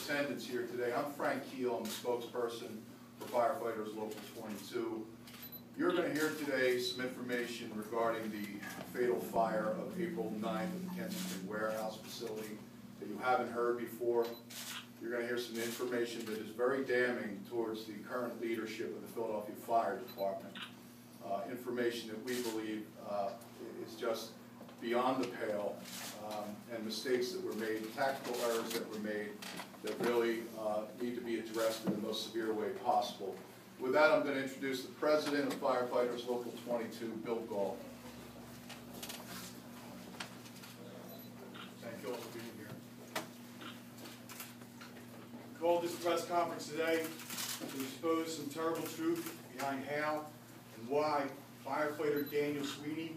attendance here today. I'm Frank Keel. I'm the spokesperson for Firefighters Local 22. You're going to hear today some information regarding the fatal fire of April 9th at the Kensington warehouse facility that you haven't heard before. You're going to hear some information that is very damning towards the current leadership of the Philadelphia Fire Department. Information that we believe is just beyond the pale, and mistakes that were made, tactical errors that were made that really need to be addressed in the most severe way possible. With that, I'm going to introduce the President of Firefighters Local 22, Bill Gall. Thank you all for being here. I called this press conference today to expose some terrible truth behind how and why firefighter Daniel Sweeney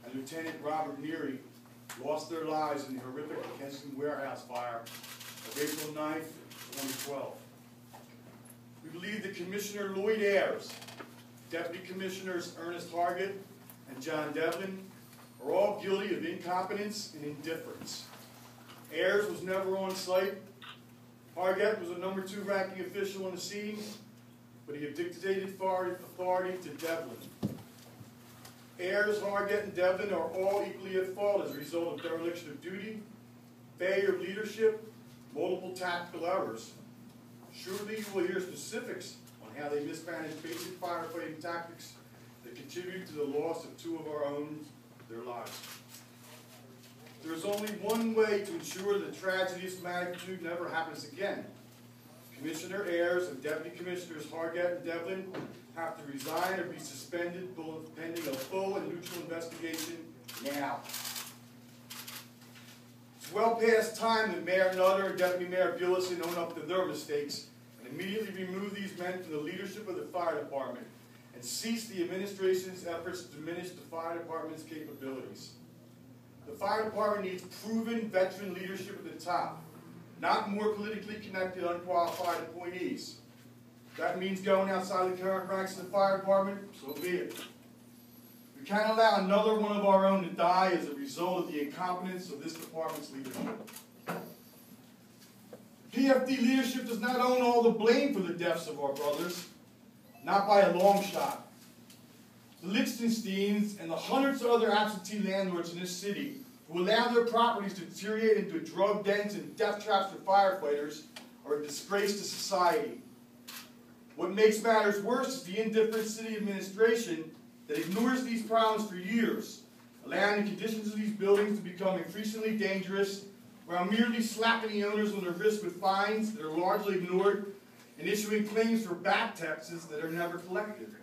and Lieutenant Robert Neary lost their lives in the horrific Kensington warehouse fire of April 9th, 2012. We believe that Commissioner Lloyd Ayers, Deputy Commissioners Ernest Hargett and John Devlin are all guilty of incompetence and indifference. Ayers was never on site. Hargett was a #2 ranking official on the scene, but he abdicated authority to Devlin. Ayers, Hargett, and Devlin are all equally at fault as a result of dereliction of duty, failure of leadership, multiple tactical errors. Surely you will hear specifics on how they mismanaged basic firefighting tactics that contributed to the loss of 2 of our own, their lives. There is only one way to ensure that tragedy of this magnitude never happens again. Commissioner Ayers and Deputy Commissioners Hargett and Devlin have to resign or be suspended pending a full and neutral investigation now. It's well past time that Mayor Nutter and Deputy Mayor Gillison own up to their mistakes and immediately remove these men from the leadership of the fire department and cease the administration's efforts to diminish the fire department's capabilities. The fire department needs proven veteran leadership at the top, not more politically connected, unqualified appointees. That means going outside the current ranks of the fire department, so be it. We can't allow another one of our own to die as a result of the incompetence of this department's leadership. PFD leadership does not own all the blame for the deaths of our brothers, not by a long shot. The Lichtensteins and the hundreds of other absentee landlords in this city who allow their properties to deteriorate into drug dens and death traps for firefighters are a disgrace to society. What makes matters worse is the indifferent city administration that ignores these problems for years, allowing the conditions of these buildings to become increasingly dangerous while merely slapping the owners on their wrists with fines that are largely ignored and issuing claims for back taxes that are never collected.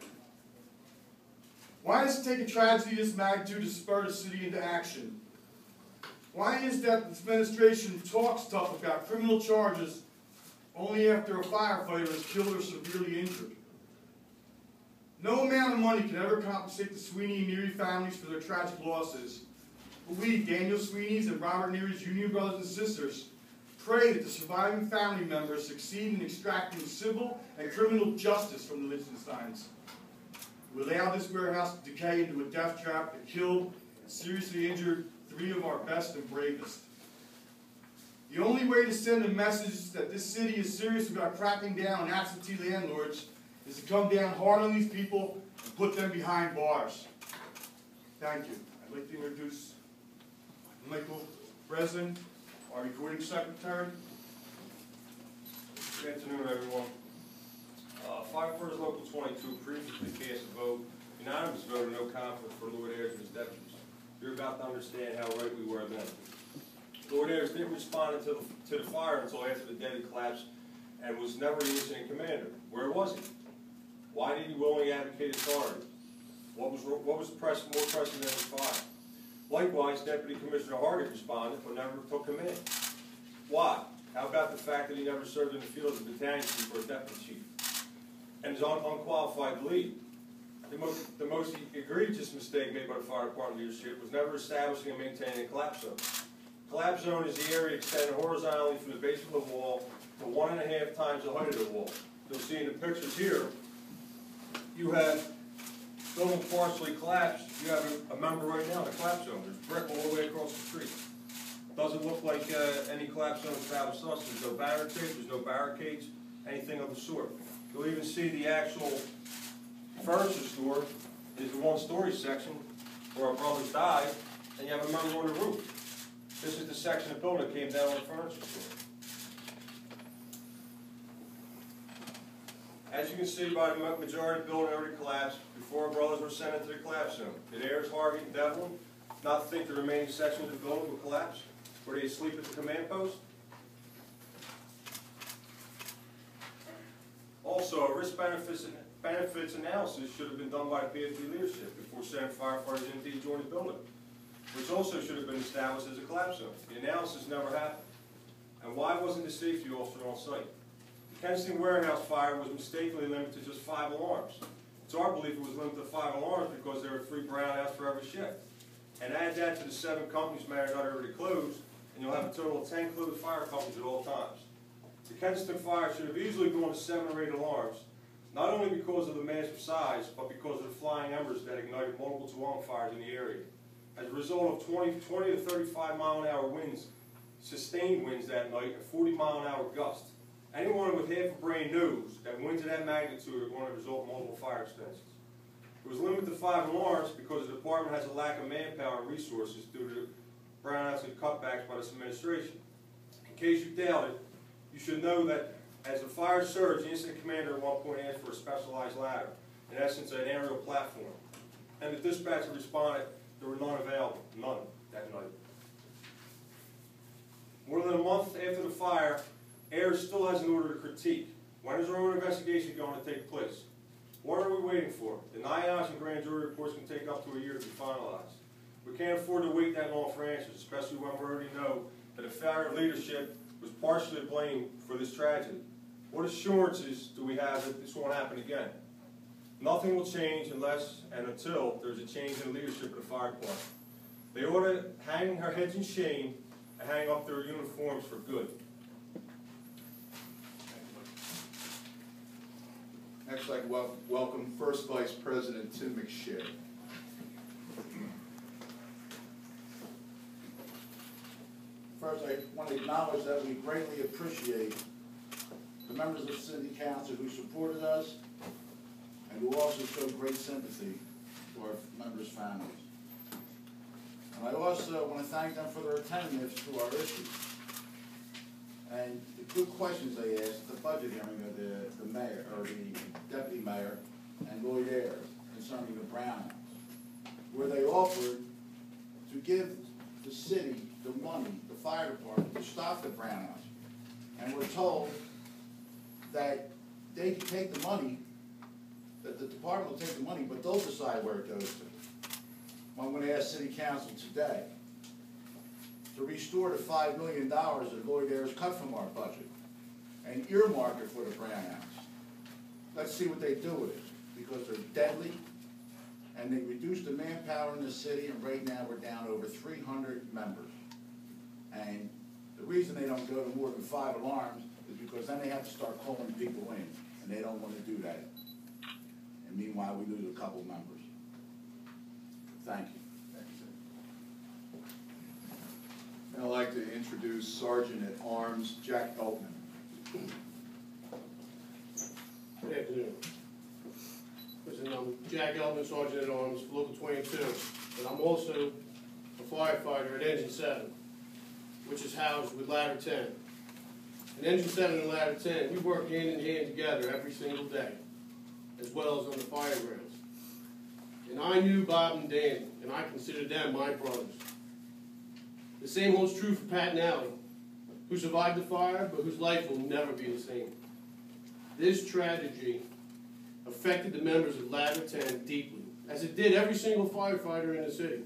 Why does it take a tragedy of this magnitude to spur the city into action? Why is that this administration talks tough about criminal charges only after a firefighter is killed or severely injured? No amount of money can ever compensate the Sweeney and Neary families for their tragic losses. But we, Daniel Sweeney's and Robert Neary's union brothers and sisters, pray that the surviving family members succeed in extracting civil and criminal justice from the Lichtensteins, who allowed this warehouse to decay into a death trap that killed and seriously injured 3 of our best and bravest. The only way to send a message that this city is serious about cracking down on absentee landlords is to come down hard on these people and put them behind bars. Thank you. I'd like to introduce Michael Breslin, our recording secretary. Good afternoon, everyone. Firefighters Local 22 previously cast a vote, unanimous vote of no conflict for Lloyd Ayers and his deputies. You're about to understand how right we were then. Lloyd Ayers didn't respond to the fire until after the deadly collapse and was never the incident commander. Where was he? Why did he willingly advocate authority? What was more pressing than his fire? Likewise, Deputy Commissioner Hargett responded but never took command. Why? How about the fact that he never served in the field as a battalion chief or a deputy chief and is unqualified to lead? The most egregious mistake made by the fire department leadership was never establishing and maintaining a collapse zone. Collapse zone is the area extended horizontally from the base of the wall to 1.5 times the height of the wall. You'll see in the pictures here, you have building partially collapsed. You have a member right now in a collapse zone. There's brick all the way across the street. Doesn't look like any collapse zone established us. There's no barricades, there's no barricades, anything of the sort. You'll even see the actual furniture store is the one-story section where our brothers died, and you have a member on the roof. This is the section of building that came down on the furniture store. As you can see by the majority of the building already collapsed before our brothers were sent into the collapse zone. Did Ayers, Harvey, and Devlin not think the remaining sections of the building would collapse? Were they asleep at the command post? Also, a risk-benefits analysis should have been done by the PFD leadership before sending firefighters into the adjoining building, which also should have been established as a collapse zone. The analysis never happened. And why wasn't the safety officer on site? The Kensington warehouse fire was mistakenly limited to just 5 alarms. It's our belief it was limited to 5 alarms because there were 3 brownouts for every shift. And add that to the 7 companies may or not already closed, and you'll have a total of 10 closed fire companies at all times. The Kensington fire should have easily gone to 7 or 8 alarms, not only because of the massive size, but because of the flying embers that ignited multiple dwelling fires in the area. As a result of 20 to 35 mile-an-hour winds, sustained winds that night, and 40-mile-an-hour gusts, anyone with half a brain knows that winds of that magnitude are going to result in multiple fire extensions. It was limited to 5 alarms because the department has a lack of manpower and resources due to the brownouts and cutbacks by this administration. In case you doubt it, you should know that as the fire surged, the incident commander at one point asked for a specialized ladder, in essence an aerial platform. And the dispatcher responded, there were none available, none that night. More than a month after the fire, Ayers still hasn't ordered a critique. When is our own investigation going to take place? What are we waiting for? The NIOSH and grand jury reports can take up to a year to be finalized. We can't afford to wait that long for answers, especially when we already know that a failure of leadership was partially to blame for this tragedy. What assurances do we have that this won't happen again? Nothing will change unless and until there's a change in the leadership of the fire department. They ought to hang their heads in shame and hang up their uniforms for good. Next, I'd like to welcome First Vice President Tim McShare. First, I want to acknowledge that we greatly appreciate the members of City Council who supported us and who also showed great sympathy to our members' families. And I also want to thank them for their attentiveness to our issues and the good questions they asked at the budget hearing of the mayor, or the deputy mayor, and Lloyd Ayers concerning the brownouts, where they offered to give the city the money, the fire department, to stop the brownouts. And we're told that they can take the money, that the department will take the money, but they'll decide where it goes to. Well, I'm going to ask City Council today to restore the $5 million that Lloyd Ayers cut from our budget and earmark it for the brownouts. Let's see what they do with it, because they're deadly, and they reduced the manpower in the city, and right now we're down over 300 members. And the reason they don't go to more than 5 alarms is because then they have to start calling people in, and they don't want to do that. And meanwhile, we lose a couple members. Thank you. Now I'd like to introduce Sergeant at Arms Jack Eltman. Good afternoon. Listen, I'm Jack Eltman, Sergeant at Arms, Local 22, but I'm also a firefighter at Engine 7, which is housed with Ladder 10. In Engine 7 and Ladder 10, we work hand in hand together every single day, as well as on the fire grounds. And I knew Bob and Dan, and I consider them my brothers. The same holds true for Pat and Allie, who survived the fire, but whose life will never be the same. This tragedy affected the members of Ladder 10 deeply, as it did every single firefighter in the city.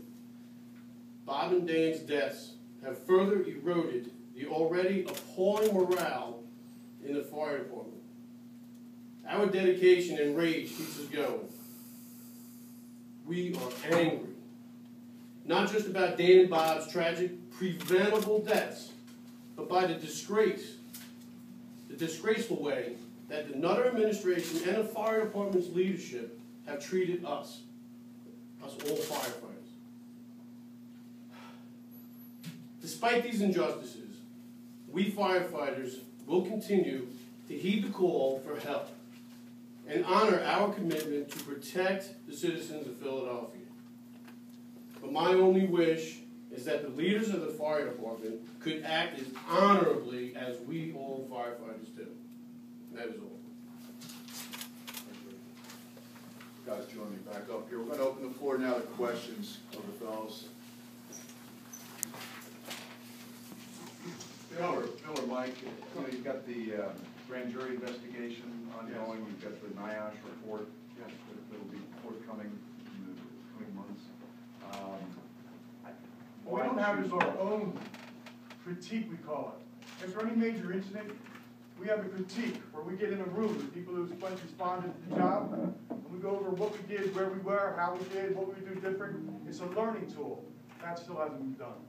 Bob and Dan's deaths have further eroded the already appalling morale in the fire department. Our dedication and rage keeps us going. We are angry, not just about Dan and Bob's tragic, preventable deaths, but by the disgraceful way that the Nutter administration and the fire department's leadership have treated us all firefighters. Despite these injustices, we firefighters will continue to heed the call for help and honor our commitment to protect the citizens of Philadelphia. But my only wish is that the leaders of the fire department could act as honorably as we all firefighters do. And that is all. Guys, join me back up here. We're going to open the floor now to questions of the fellows. Bill or Mike, you know, you've got the grand jury investigation ongoing, you've got the NIOSH report that'll be forthcoming in the coming months. What we don't have is our own critique, we call it. If there's any major incident, we have a critique where we get in a room with people who responded to the job, and we go over what we did, where we were, how we did, what we would do different. It's a learning tool. That still hasn't been done.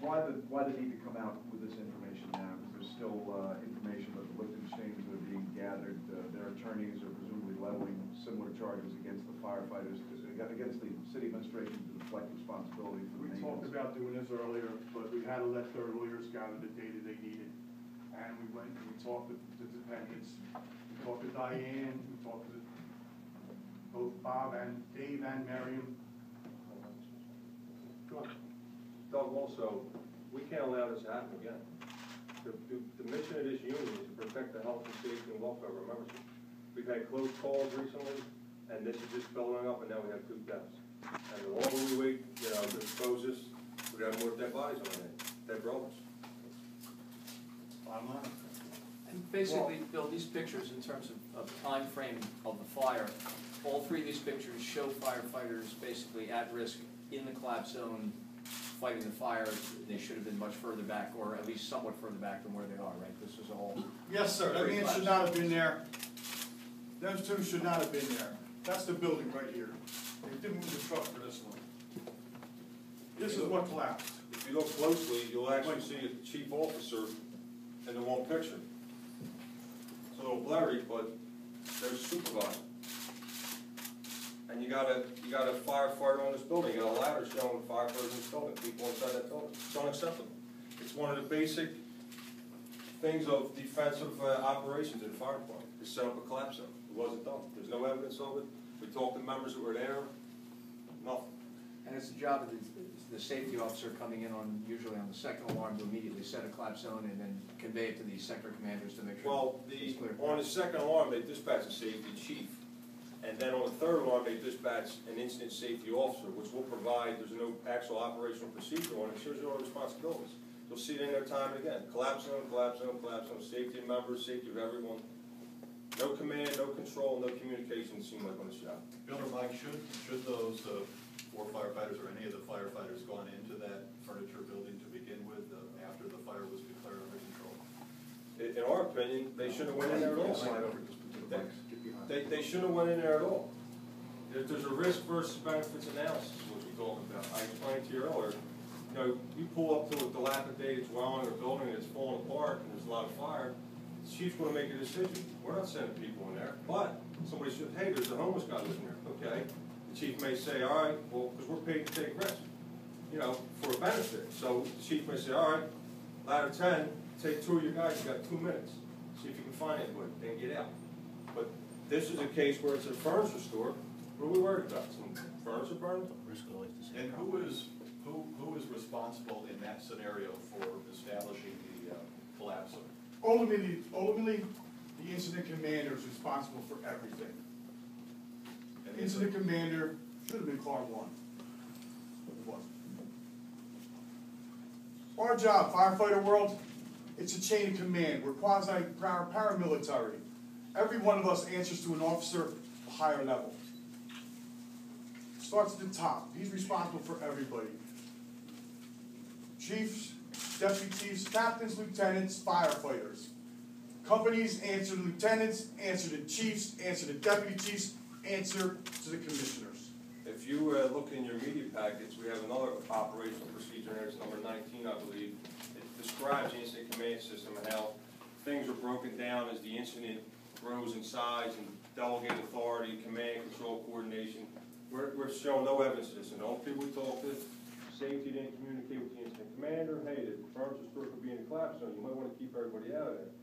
Why the need to come out with this information now? Because there's still information about the victim exchanges that are being gathered. Their attorneys are presumably leveling similar charges against the firefighters, against the city administration to deflect responsibility for the We maintenance. talked about doing this earlier, but we had to let their lawyers gather the data they needed. And we went and we talked to the defendants. We talked to Diane, we talked to both Bob and Dave and Miriam. Go on. Doug, also, we can't allow this to happen again. The mission of this union is to protect the health and safety and welfare of our members. We've had close calls recently, and this is just building up, and now we have 2 deaths. And the longer we wait, you know, to expose this, we got more dead bodies on our hands, dead brothers. Bottom line. And basically, Bill, these pictures in terms of time frame of the fire, all 3 of these pictures show firefighters basically at risk in the collapse zone fighting the fire. They should have been much further back, or at least somewhat further back than where they are, right? This was all. Yes, sir. That man should not have been there. Those 2 should not have been there. That's the building right here. They didn't move the truck for this one. This is what collapsed. If you look closely, you'll actually see a chief officer in the one picture. It's a little blurry, but there's a supervisor. And you got a firefighter on this building, you got a ladder showing firefighters in this building, people inside that building. It's unacceptable. It's one of the basic things of defensive operations in the fire department, is set up a collapse zone. It wasn't done. There's no evidence of it. We talked to members that were there, nothing. And it's the job of the safety officer coming in usually on the second alarm to immediately set a collapse zone and then convey it to the sector commanders to make sure. Well, it's clear. on the second alarm, they dispatch a safety chief. And then on the 3rd alarm, they dispatch an incident safety officer, which will provide, there's no actual operational procedure on it, it shows you all the responsibilities. You'll see it in there time and again. Collapse zone, collapse zone, collapse zone, safety of members, safety of everyone. No command, no control, no communication, it seemed like on the shop. Bill or Mike, should those 4 firefighters or any of the firefighters gone into that furniture building to begin with after the fire was declared under control? In our opinion, they shouldn't have went in there at all. They shouldn't have went in there at all. There's a risk versus benefits analysis, which we talked about. I explained to you earlier, you know, you pull up to a dilapidated dwelling or building that's falling apart and there's a lot of fire, the chief's going to make a decision. We're not sending people in there, but somebody should, hey, there's a homeless guy living there. Okay. The chief may say, all right, well, because we're paid to take risk, you know, for a benefit. So the chief may say, all right, ladder 10, take 2 of your guys, you got 2 minutes. See if you can find anybody, then get out. But this is a case where it's a furniture store. What are we worried about? Some furniture burned? And who is responsible in that scenario for establishing the collapse? Ultimately, the incident commander is responsible for everything. And Incident commander should have been car 1. It wasn't. Our job, firefighter world, it's a chain of command. We're quasi-paramilitary. Every one of us answers to an officer a higher level. Starts at the top. He's responsible for everybody. Chiefs, deputy chiefs, captains, lieutenants, firefighters. Companies answer to lieutenants, answer to chiefs, answer to deputy chiefs, answer to the commissioners. If you look in your media packets, we have another operational procedure there. It's number 19, I believe. It describes the incident command system and how things are broken down as the incident grows in size and delegate authority, command, control, coordination. We're showing no evidence of this. And the only people we talk to, safety didn't communicate with the incident commander, hey, the farmers historic will be in the collapse zone, you might wanna keep everybody out of there.